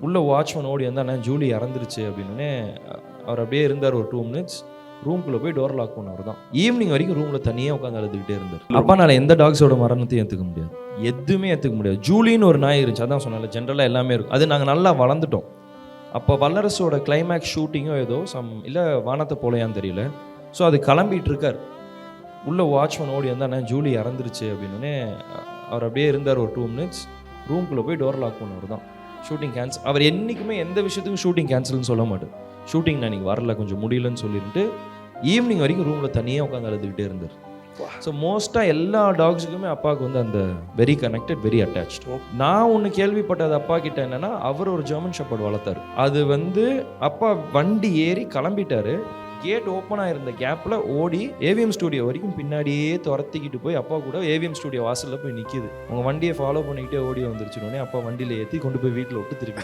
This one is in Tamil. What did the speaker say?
உள்ள வாட்ச்மேன் ஓடி வந்தா அண்ணா ஜூலி இறந்துருச்சு அப்படின்னே அவர் அப்படியே இருந்தார் ஒரு 2 மினிட்ஸ். ரூம்குள்ளே போய் டோர் லாக் பண்ணவர் தான். ஈவினிங் வரைக்கும் ரூமில் தனியாக உட்காந்து அழுதுகிட்டே இருந்தார். அப்பானால எந்த டாக்ஸோட மரணத்தையும் ஏற்றுக்க முடியாது, எதுவுமே ஏற்றுக்க முடியாது. ஜூலின்னு ஒரு நாய் இருந்துச்சு, அதான் சொன்னால ஜென்ரலாக எல்லாமே இருக்கும். அது நாங்கள் நல்லா வளர்ந்துட்டோம். அப்போ வல்லரசோட கிளைமேக்ஸ் ஷூட்டிங்கோ ஏதோ இல்லை வானத்தை போலையான்னு தெரியல. ஸோ அது கிளம்பிட்டு இருக்கார். உள்ள வாட்ச்மேன் ஓடி வந்தா அண்ணா ஜூலி இறந்துருச்சு அப்படின்னே அவர் அப்படியே இருந்தார் ஒரு 2 மினிட்ஸ். ரூம்குள்ளே போய் டோர் லாக் பண்ணவர் தான். Shooting cancel. அவர் என்றைக்குமே எந்த விஷயத்துக்கும் ஷூட்டிங் கேன்சல்னு சொல்ல மாட்டார். ஷூட்டிங் நான் நீங்கள் வரல, கொஞ்சம் முடியலன்னு சொல்லிட்டு ஈவினிங் வரைக்கும் ரூமில் தனியாக உட்காந்து அழுதுகிட்டே இருந்தார். ஸோ மோஸ்ட்டாக எல்லா டாக்ஸுக்குமே அப்பாவுக்கு வந்து அந்த வெரி கனெக்டட், வெரி அட்டாச்டு. நான் ஒன்று கேள்விப்பட்டது அப்பா கிட்ட என்னென்னா, அவர் ஒரு ஜெர்மன் ஷெப்பர்ட் வளர்த்தார். அது வந்து அப்பா வண்டி ஏறி கிளம்பிட்டாரு. கேட் ஓப்பன் ஆயிருந்த கேப்பில் ஓடி ஏவிஎம் ஸ்டூடியோ வரைக்கும் பின்னாடியே துரத்திக்கிட்டு போய் அப்பா கூட ஏவிஎம் ஸ்டூடியோ வாசலில் போய் நிற்கிது. உங்கள் வண்டியை ஃபாலோ பண்ணிக்கிட்டே ஓடி வந்துருச்சுனோடனே அப்பா வண்டியில் ஏற்றி கொண்டு போய் வீட்டில் விட்டு திருப்பி